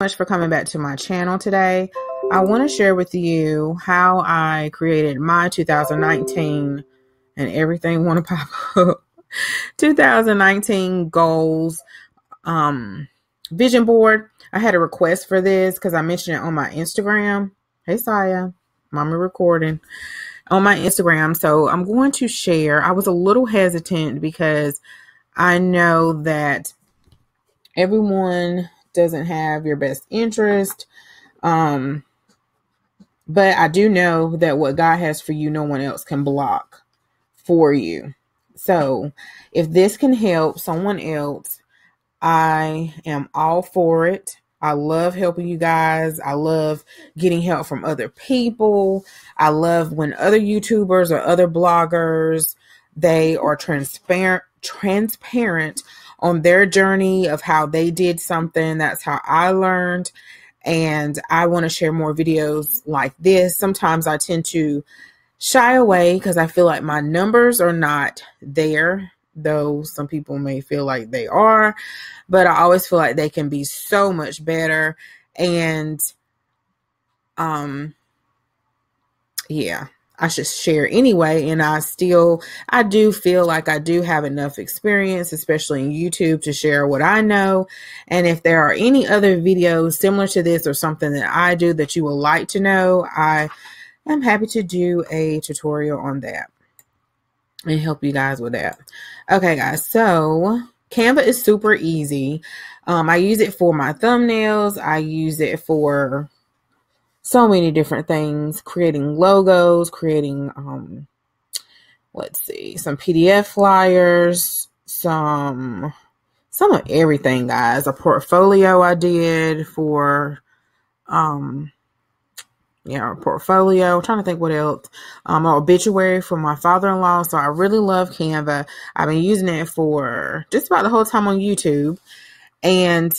Much for coming back to my channel today. I want to share with you how I created my 2019 and everything want to pop up 2019 goals vision board. I had a request for this because I mentioned it on my Instagram. Hey Saya, mama recording on my Instagram. So I'm going to share. I was a little hesitant because I know that everyone doesn't have your best interest. But I do know that what God has for you, no one else can block for you. So if this can help someone else, I am all for it. I love helping you guys. I love getting help from other people. I love when other YouTubers or other bloggers, they are transparent on their journey of how they did something. That's how I learned. And I want to share more videos like this. Sometimes I tend to shy away because I feel like my numbers are not there, though some people may feel like they are, but I always feel like they can be so much better. And yeah, I should share anyway. And I do feel like I do have enough experience, especially in YouTube, to share what I know. And if there are any other videos similar to this or something that I do that you would like to know, I am happy to do a tutorial on that and help you guys with that. Okay, guys, so Canva is super easy. I use it for my thumbnails. I use it for so many different things, creating logos, creating, let's see, some PDF flyers, some of everything, guys. A portfolio I did for, a portfolio. I'm trying to think what else. An obituary for my father-in-law. So I really love Canva. I've been using it for just about the whole time on YouTube. And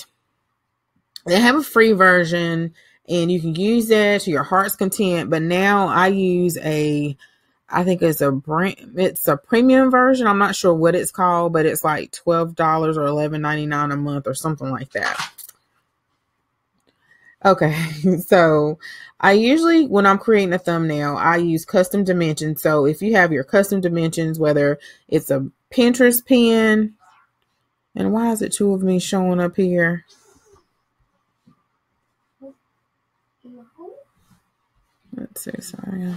they have a free version and you can use that to your heart's content. But now I use I think it's a premium version. I'm not sure what it's called, but it's like $12 or $11.99 a month or something like that. Okay, so I usually, when I'm creating a thumbnail, I use custom dimensions. So if you have your custom dimensions, whether it's a Pinterest pin, and why is it two of me showing up here? Let's see, sorry.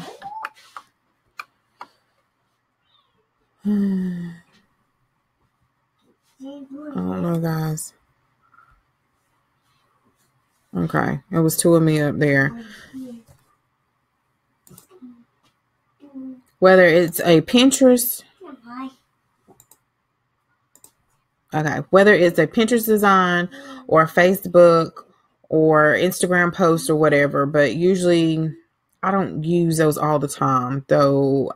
I don't know, guys. Okay, it was two of me up there. Whether it's a Pinterest, whether it's a Pinterest design or Facebook or Instagram post or whatever, but usually I don't use those all the time, though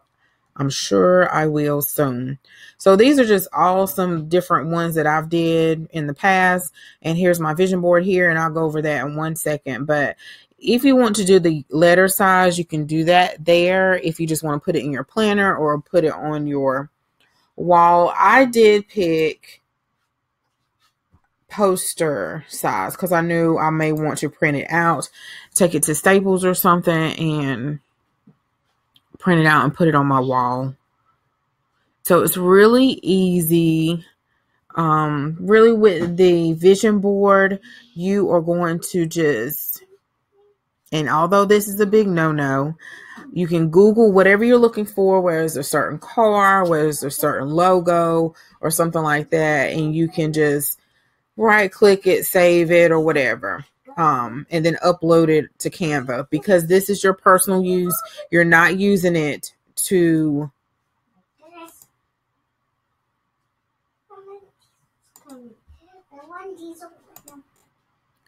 I'm sure I will soon. So these are just all some different ones that I've did in the past. And here's my vision board here, and I'll go over that in 1 second. But if you want to do the letter size, you can do that there. If you just want to put it in your planner or put it on your wall. I did pick poster size because I knew I may want to print it out, take it to Staples or something, and print it out and put it on my wall. So it's really easy. Really, with the vision board, you are going to just, and although this is a big no-no, you can Google whatever you're looking for, where there's a certain car, where there's a certain logo or something like that, and you can just right click it, save it, or whatever. And then upload it to Canva, because this is your personal use. You're not using it to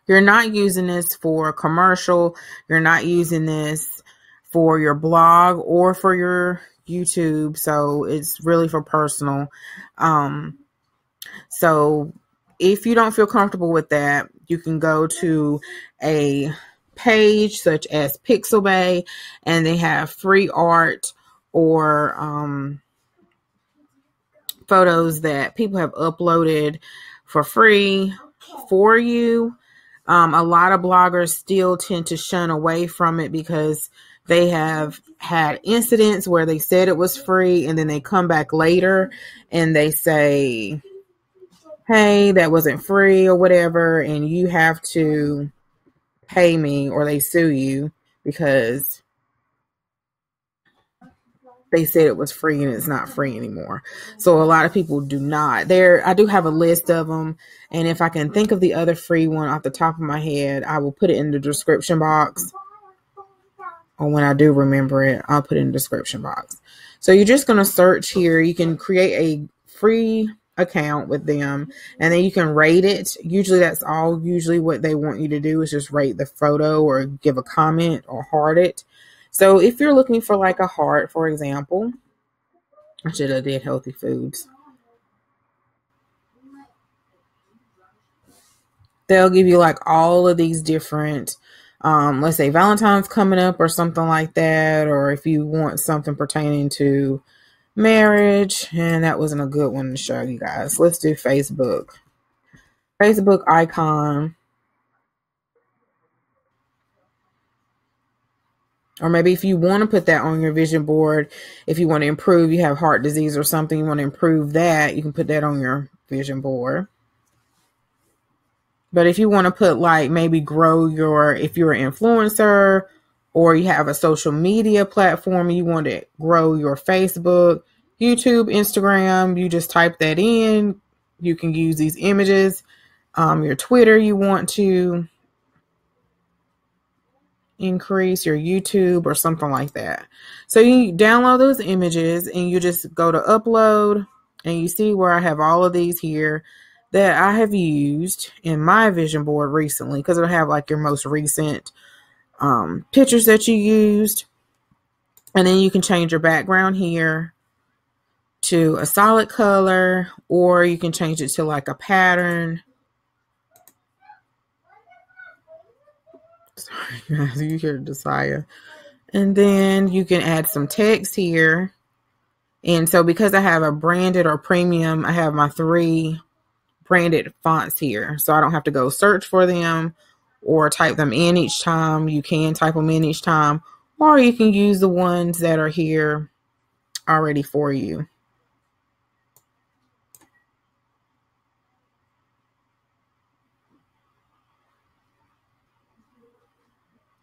you're not using this for commercial. You're not using this for your blog or for your YouTube. So it's really for personal. So if you don't feel comfortable with that, you can go to a page such as Pixabay, and they have free art or photos that people have uploaded for free for you. A lot of bloggers still tend to shun away from it because they have had incidents where they said it was free and then they come back later and they say, hey, that wasn't free or whatever, and you have to pay me, or they sue you because they said it was free and it's not free anymore. So a lot of people do not. I do have a list of them, and if I can think of the other free one off the top of my head, I will put it in the description box. Or when I do remember it, I'll put it in the description box. So you're just going to search here. You can create a free account with them, and then you can rate it. Usually that's all what they want you to do is just rate the photo or give a comment or heart it. So if you're looking for like a heart, for example, I should have did healthy foods. They'll give you like all of these different, let's say Valentine's coming up or something like that, or if you want something pertaining to marriage. And that wasn't a good one to show you guys. Let's do Facebook icon, or maybe if you want to put that on your vision board, if you want to improve, you have heart disease or something, you want to improve that, you can put that on your vision board. But if you want to put like maybe grow if you're an influencer or you have a social media platform, you want to grow your Facebook, YouTube, Instagram, you just type that in. You can use these images. Your Twitter, you want to increase your YouTube or something like that. So you download those images and you just go to upload, and you see where I have all of these here that I have used in my vision board recently, because it'll have like your most recent pictures that you used. And then you can change your background here to a solid color, or you can change it to like a pattern. Sorry guys, you hear Desire. And then you can add some text here. And so because I have a branded or premium, I have my 3 branded fonts here. So I don't have to go search for them or type them in each time. You can type them in each time, or you can use the ones that are here already for you.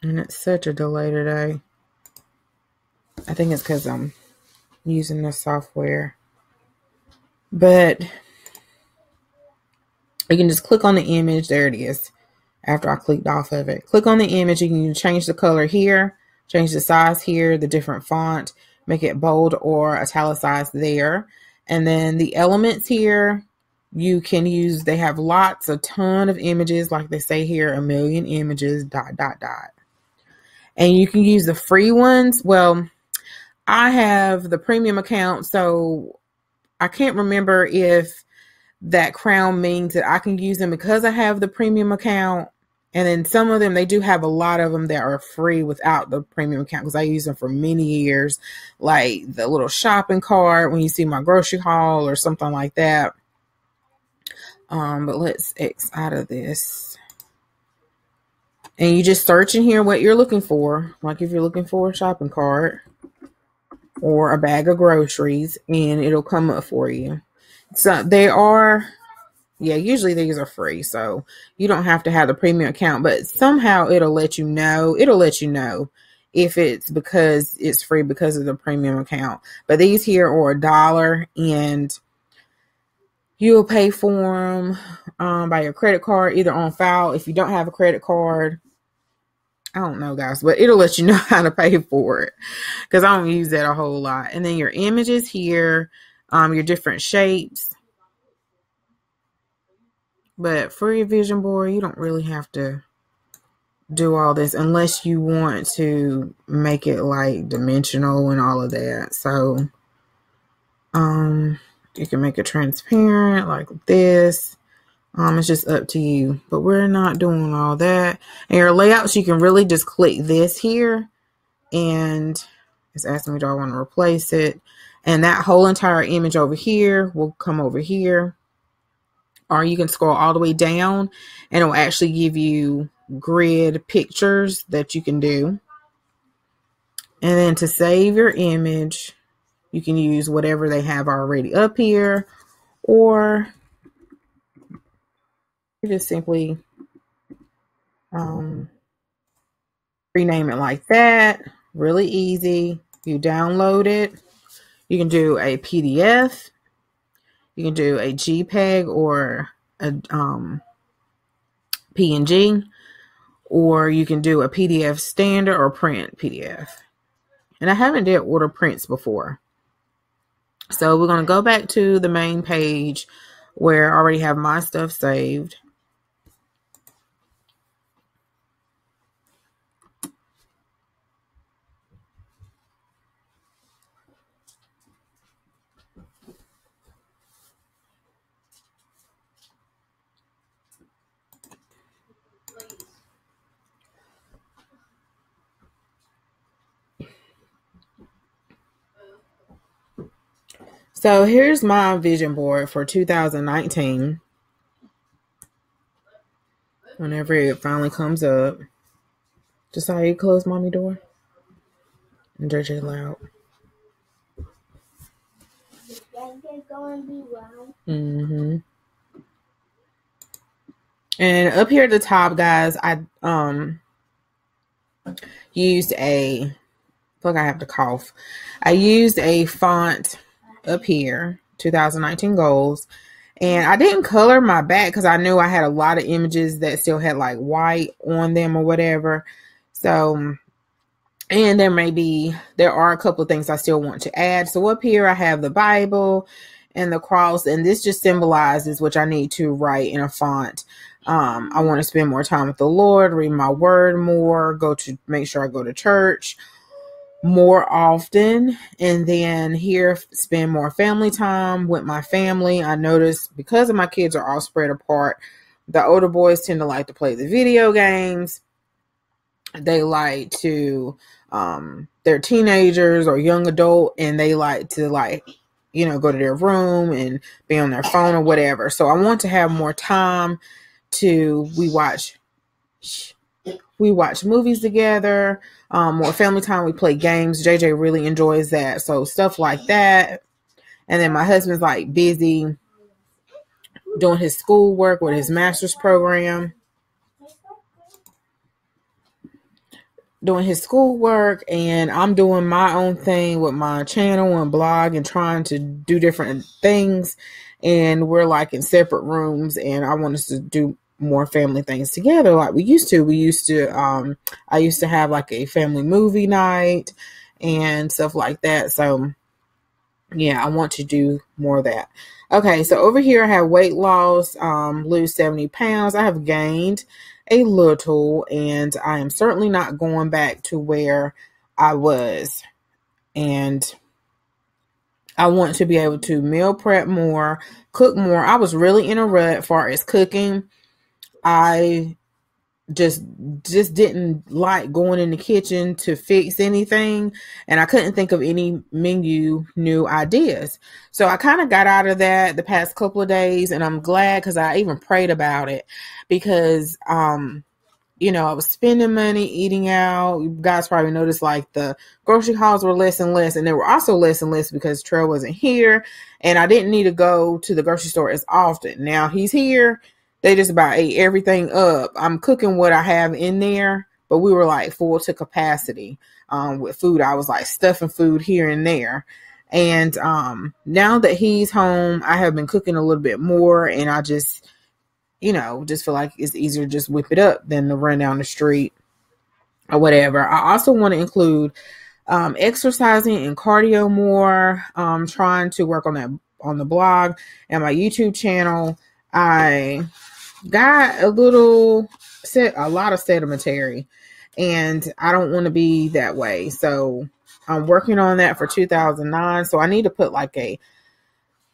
And it's such a delay today. I think it's because I'm using the software. But you can just click on the image. There it is. After I clicked off of it, click on the image. You can change the color here, change the size here, the different font, make it bold or italicized there. And then the elements here, you can use, they have a ton of images, like they say here, 1 million images, ... And you can use the free ones. Well, I have the premium account, so I can't remember if that crown means that I can use them because I have the premium account. And then some of them, they do have a lot of them that are free without the premium account, because I use them for many years, like the little shopping cart when you see my grocery haul or something like that. But let's X out of this. And you just search in here what you're looking for. Like if you're looking for a shopping cart or a bag of groceries, and it'll come up for you. So they are, usually these are free. So you don't have to have the premium account, but somehow it'll let you know. It'll let you know if it's because it's free because of the premium account. But these here are $1, and you'll pay for them by your credit card, either on file. If you don't have a credit card, I don't know, guys, but it'll let you know how to pay for it, because I don't use that a whole lot. And then your images here, your different shapes. But for your vision board, you don't really have to do all this unless you want to make it like dimensional and all of that. So you can make it transparent like this. It's just up to you, but we're not doing all that. And your layouts, you can really just click this here, and it's asking me, do I want to replace it? And that whole entire image over here will come over here. or you can scroll all the way down and it'll actually give you grid pictures that you can do. And then to save your image, you can use whatever they have already up here, or you just simply rename it like that. Really easy. You download it. You can do a PDF. You can do a JPEG or a PNG, or you can do a PDF standard or print PDF. And I haven't did order prints before. So we're going to go back to the main page where I already have my stuff saved. So here's my vision board for 2019. Whenever it finally comes up. Just how you close mommy door. And JJ loud. Mm-hmm. And up here at the top, guys, I used a, I feel like I have to cough. I used a font up here, 2019 goals. And I didn't color my back because I knew I had a lot of images that still had like white on them or whatever. So, and there are a couple of things I still want to add. So up here I have the Bible and the cross, and this just symbolizes which I need to write in a font. I want to spend more time with the Lord, read my word more, make sure I go to church more often, and then here spend more family time with my family. I noticed because of my kids are all spread apart, the older boys tend to like to play the video games. They like to they're teenagers or young adult, and they like to go to their room and be on their phone or whatever. So I want to have more time we watch movies together, more family time. We play games. JJ really enjoys that. So stuff like that. And then my husband's like busy doing his schoolwork with his master's program, and I'm doing my own thing with my channel and blog and trying to do different things. And we're like in separate rooms, and I want us to do more family things together like we used to. I used to have like a family movie night and stuff like that. So yeah, I want to do more of that. Okay, so over here I have weight loss, lose 70 pounds. I have gained a little, and I am certainly not going back to where I was. And I want to be able to meal prep more, cook more. I was really in a rut as far as cooking. I just didn't like going in the kitchen to fix anything, and I couldn't think of any menu new ideas. So I kind of got out of that the past couple of days, and I'm glad, because I even prayed about it, because I was spending money eating out. You guys probably noticed like the grocery hauls were less and less, and they were also less and less because Trell wasn't here, and I didn't need to go to the grocery store as often. Now he's here. They just about ate everything up. I'm cooking what I have in there, but we were like full to capacity with food. I was like stuffing food here and there. And now that he's home, I have been cooking a little bit more, and I just feel like it's easier to just whip it up than to run down the street or whatever. I also want to include exercising and cardio more. Trying to work on that on the blog and my YouTube channel. I got a lot of sedentary, and I don't want to be that way. So I'm working on that for 2009. So I need to put like a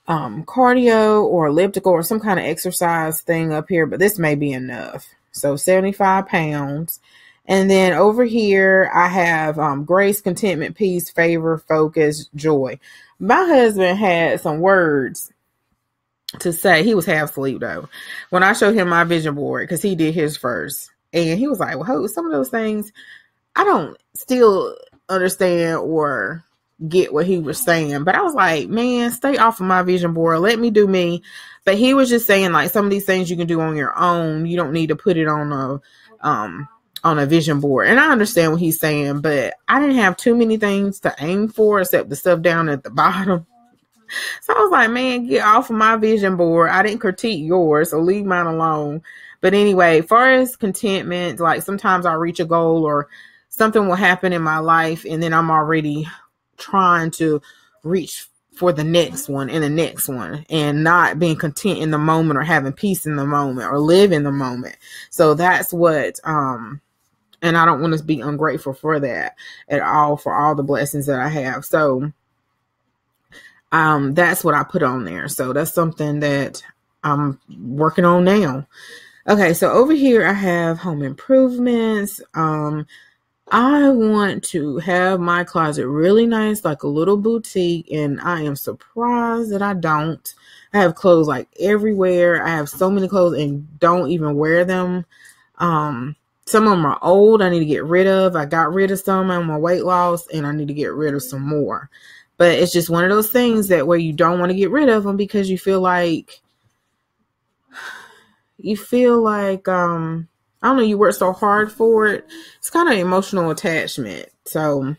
cardio or elliptical or some kind of exercise thing up here, but this may be enough. So 75 pounds. And then over here, I have grace, contentment, peace, favor, focus, joy. My husband had some words to say, he was half asleep though, when I showed him my vision board, because he did his first. And he was like, well, some of those things I don't still understand or get what he was saying. But I was like, man, stay off of my vision board. Let me do me. But he was just saying, like, some of these things you can do on your own. You don't need to put it on a vision board. And I understand what he's saying, but I didn't have too many things to aim for except the stuff down at the bottom. So I was like, man, get off of my vision board. I didn't critique yours, so leave mine alone. But anyway, as far as contentment, like sometimes I'll reach a goal or something will happen in my life, and then I'm already trying to reach for the next one and the next one, and not being content in the moment or having peace in the moment or live in the moment. So that's what, and I don't want to be ungrateful for that at all, for all the blessings that I have. So that's what I put on there. So that's something that I'm working on now. Okay, so over here I have home improvements. I want to have my closet really nice, like a little boutique, and I am surprised that I don't. I have clothes like everywhere. I have so many clothes and don't even wear them. Some of them are old, I need to get rid of. I got rid of some on my weight loss, and I need to get rid of some more. But it's just one of those things that where you don't want to get rid of them because you feel like I don't know, you work so hard for it. It's kind of emotional attachment. So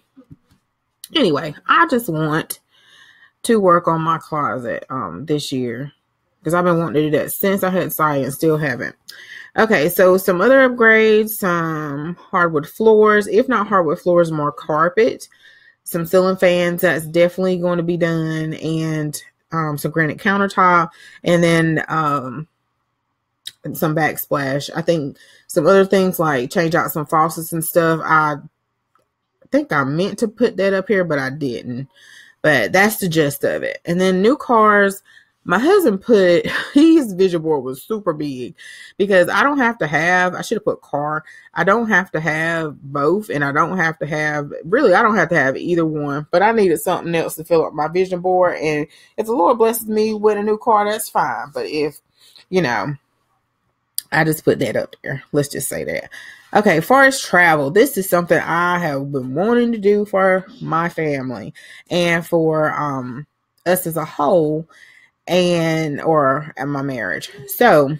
anyway, I just want to work on my closet this year, because I've been wanting to do that since I had science, still haven't. Okay, so some other upgrades, some hardwood floors, if not hardwood floors, more carpet, some ceiling fans, that's definitely going to be done, and some granite countertop, and then some backsplash. I think some other things like change out some faucets and stuff. I think I meant to put that up here, but I didn't. But that's the gist of it. And then new cars. My husband put, his vision board was super big because I should have put car. I don't have to have both, and I don't have to have either one, but I needed something else to fill up my vision board. And if the Lord blesses me with a new car, that's fine. But if, I just put that up there. Let's just say that. Okay, as far as travel, this is something I have been wanting to do for my family and for us as a whole, or at my marriage. So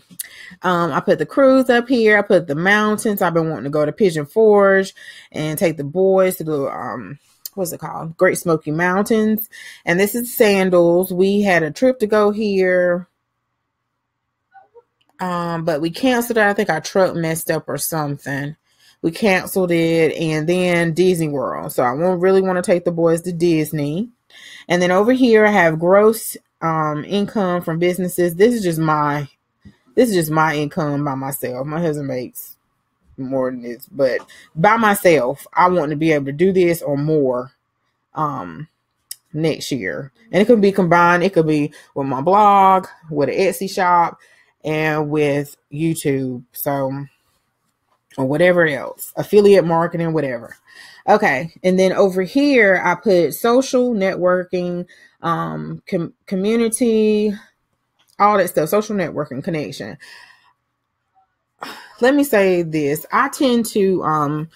I put the cruise up here. I put the mountains. I've been wanting to go to Pigeon Forge and take the boys to the what's it called? Great Smoky Mountains. And this is Sandals. We had a trip to go here. But we canceled it. I think our truck messed up or something. We canceled it. And then Disney World. So I really want to take the boys to Disney. And then over here I have gross income from businesses. This is just my income by myself. My husband makes more than this, but by myself, I want to be able to do this or more next year. And it could be combined. It could be with my blog, with an Etsy shop, and with YouTube. So, or whatever else, affiliate marketing, whatever. Okay. And then over here, I put social networking, community, all that stuff, social networking, connection. Let me say this. I tend to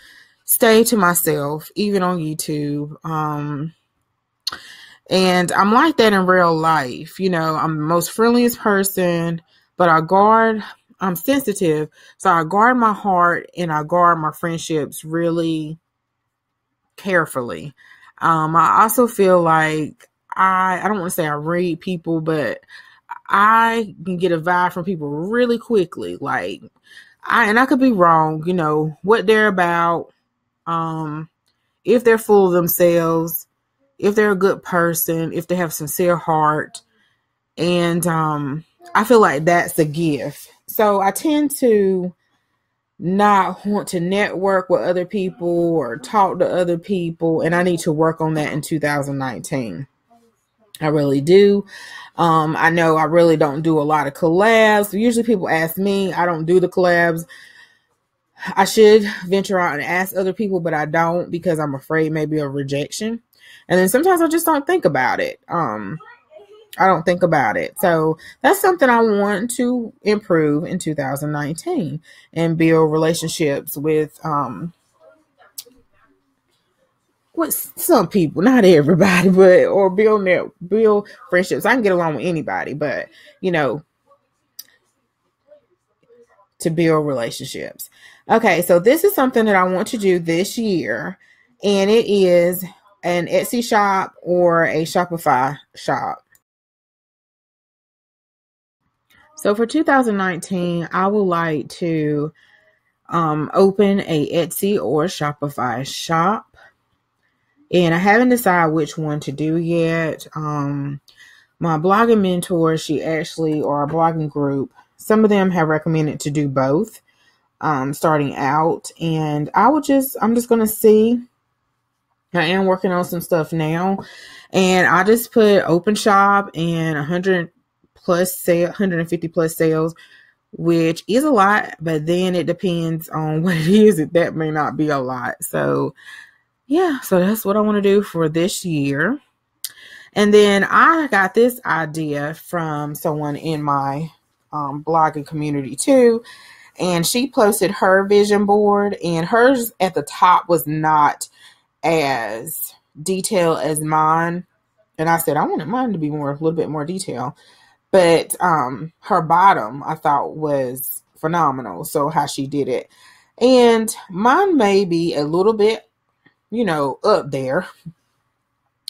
stay to myself, even on YouTube. And I'm like that in real life. I'm the most friendliest person, but I'm sensitive. So I guard my heart and I guard my friendships really carefully. I also feel like I don't want to say I read people, but I can get a vibe from people really quickly. Like I could be wrong, what they're about. If they're full of themselves, if they're a good person, if they have sincere heart. And I feel like that's a gift. So I tend to not want to network with other people or talk to other people. And I need to work on that in 2019. I really do. I know I really don't do a lot of collabs. Usually people ask me, I don't do the collabs. I should venture out and ask other people, but I don't because I'm afraid maybe of rejection. And then sometimes I just don't think about it. I don't think about it. So that's something I want to improve in 2019 and build relationships with some people, not everybody, but or build friendships. I can get along with anybody, but you know, to build relationships. Okay, so this is something that I want to do this year, and it is an Etsy shop or a Shopify shop. So for 2019, I would like to open a Etsy or Shopify shop, and I haven't decided which one to do yet. My blogging mentor, or a blogging group, some of them have recommended to do both, starting out, and I'm just going to see. I am working on some stuff now, and I just put open shop and 150 plus sales, which is a lot, but then it depends on what it is. That may not be a lot. So yeah, so that's what I want to do for this year. And then I got this idea from someone in my blogging community too. And she posted her vision board, and hers at the top was not as detailed as mine. And I said, I wanted mine to be a little bit more detailed. But her bottom, I thought, was phenomenal. So how she did it. And mine may be a little bit, up there.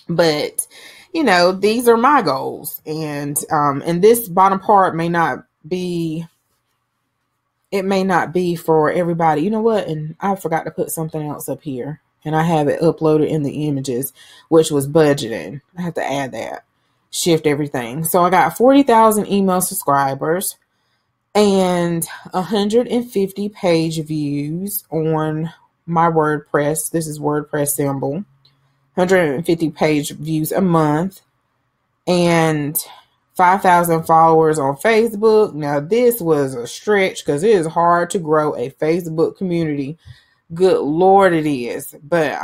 But, these are my goals. And this bottom part may not be for everybody. You know what? And I forgot to put something else up here. And I have it uploaded in the images, which was budgeting. I have to add that. Shift everything. So I got 40,000 email subscribers and 150 page views on my WordPress. This is WordPress symbol. 150 page views a month and 5,000 followers on Facebook. Now this was a stretch because it is hard to grow a Facebook community. Good Lord, it is. But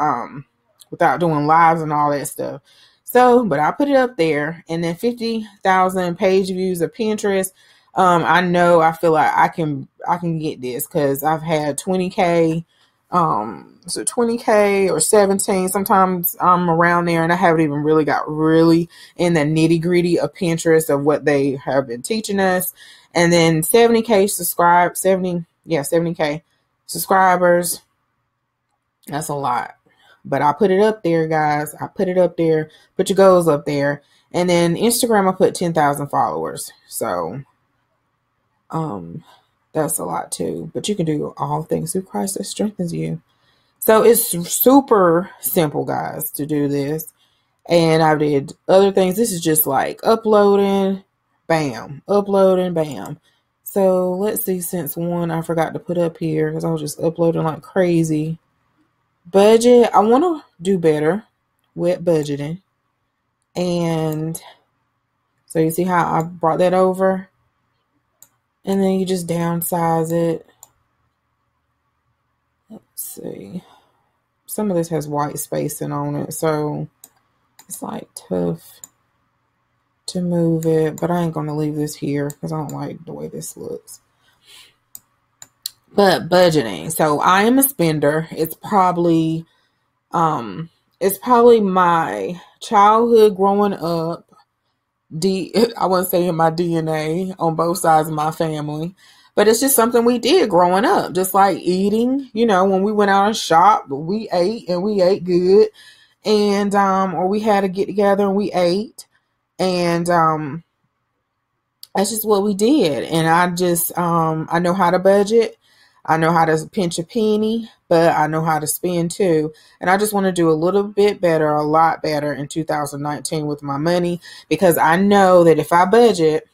without doing lives and all that stuff. So, but I put it up there, and then 50,000 page views of Pinterest. I feel like I can get this because I've had 20K, so 20K or 17. Sometimes I'm around there, and I haven't even really got in the nitty gritty of Pinterest of what they have been teaching us. And then 70K 70K subscribers. That's a lot. But I put it up there, guys. I put it up there. Put your goals up there. And then Instagram, I put 10,000 followers. So, that's a lot too. But you can do all things through Christ that strengthens you. So it's super simple, guys, to do this. And I did other things. This is just like uploading, bam, uploading, bam. So let's see, since one I forgot to put up here because I was just uploading like crazy. Budget, I want to do better with budgeting. And so you see how I brought that over? And then you just downsize it. Let's see. Some of this has white spacing on it, so it's like tough to move it. But I ain't going to leave this here because I don't like the way this looks. But budgeting. So I am a spender. It's probably my childhood growing up. I wouldn't say in my DNA on both sides of my family, but it's just something we did growing up. Just like eating, when we went out and shop, we ate and we ate good, and or we had to get together and we ate, and that's just what we did. And I know how to budget. I know how to pinch a penny, but I know how to spend too. And I just want to do a little bit better, a lot better in 2019 with my money, because I know that if I budget,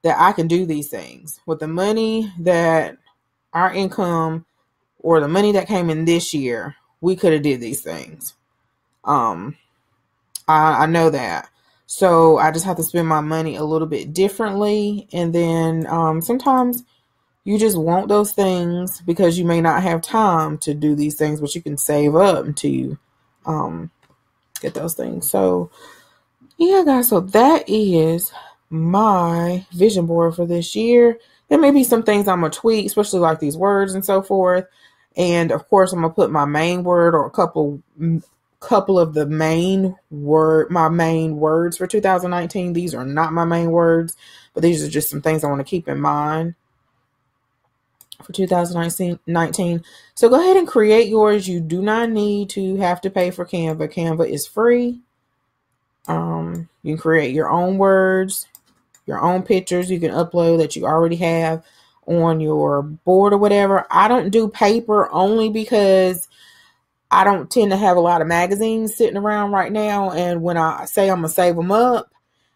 that I can do these things with the money that our income or the money that came in this year. We could have did these things. I know that. So I just have to spend my money a little bit differently. And then sometimes you just want those things because you may not have time to do these things, but you can save up until you get those things. So Yeah, guys, so that is my vision board for this year. There may be some things I'm going to tweak, especially like these words and so forth. And of course, I'm going to put my main word or a couple of the my main words for 2019. These are not my main words, but these are just some things I want to keep in mind for 2019. So go ahead and create yours. You do not need to have to pay for Canva. Canva is free. You can create your own words, your own pictures you can upload that you already have on your board or whatever. I don't do paper only because I don't tend to have a lot of magazines sitting around right now. And when I say I'm going to save them up,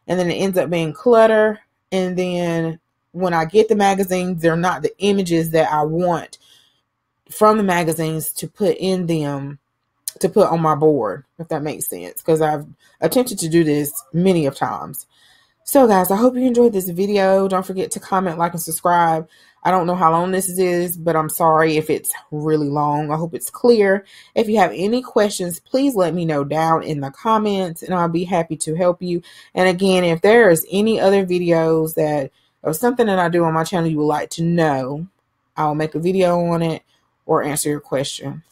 and then it ends up being clutter. And then when I get the magazines, they're not the images that I want from the magazines to put in them, to put on my board, if that makes sense, because I've attempted to do this many of times. So guys, I hope you enjoyed this video. Don't forget to comment, like, and subscribe. I don't know how long this is, but I'm sorry if it's really long. I hope it's clear. If you have any questions, please let me know down in the comments, and I'll be happy to help you. And again, if there is any other videos that or something that I do on my channel you would like to know, I'll make a video on it or answer your question.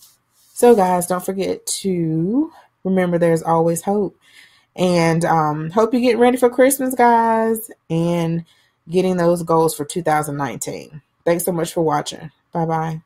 So guys, don't forget to remember there's always hope. And hope you get ready for Christmas, guys, and getting those goals for 2019. Thanks so much for watching. Bye-bye.